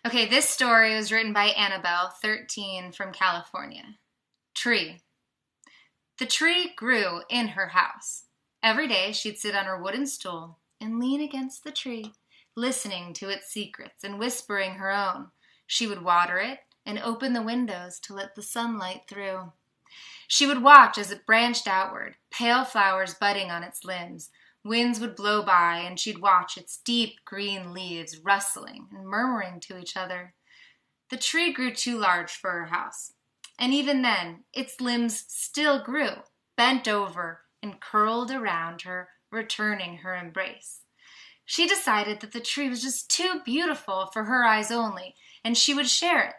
Okay, this story was written by Annabel, 13, from California. Tree. The tree grew in her house. Every day she'd sit on her wooden stool and lean against the tree, listening to its secrets and whispering her own. She would water it and open the windows to let the sunlight through. She would watch as it branched outward, pale flowers budding on its limbs. Winds would blow by, and she'd watch its deep green leaves rustling and murmuring to each other. The tree grew too large for her house, and even then its limbs still grew, bent over and curled around her, returning her embrace. She decided that the tree was just too beautiful for her eyes only, and she would share it.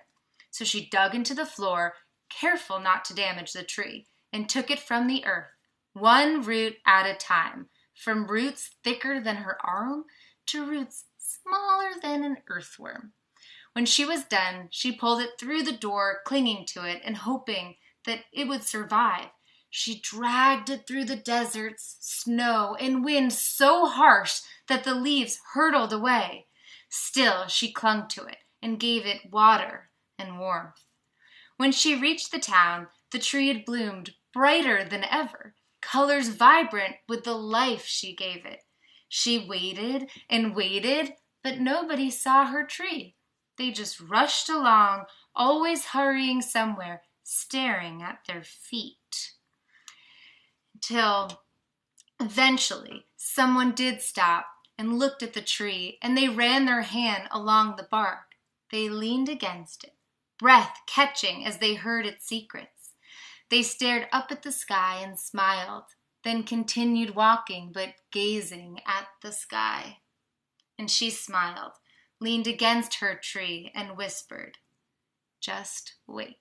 So she dug into the floor, careful not to damage the tree, and took it from the earth, one root at a time, from roots thicker than her arm to roots smaller than an earthworm. When she was done, she pulled it through the door, clinging to it and hoping that it would survive. She dragged it through the deserts, snow, and wind so harsh that the leaves hurtled away. Still, she clung to it and gave it water and warmth. When she reached the town, the tree had bloomed brighter than ever, colors vibrant with the life she gave it. She waited and waited, but nobody saw her tree. They just rushed along, always hurrying somewhere, staring at their feet. Until eventually someone did stop and looked at the tree, and they ran their hand along the bark. They leaned against it, breath catching as they heard its secrets. They stared up at the sky and smiled, then continued walking but gazing at the sky. And she smiled, leaned against her tree, and whispered, "Just wait."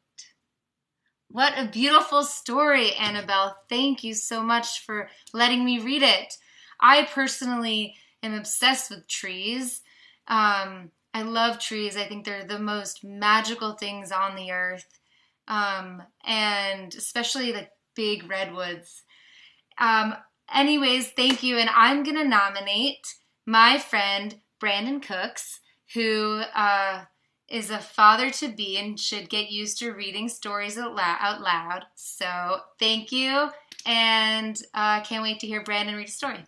What a beautiful story, Annabelle. Thank you so much for letting me read it. I personally am obsessed with trees. I love trees. I think they're the most magical things on the earth. And especially the big redwoods. Anyways, thank you. And I'm going to nominate my friend, Brandon Cooks, who is a father-to-be and should get used to reading stories out loud. So thank you. And can't wait to hear Brandon read a story.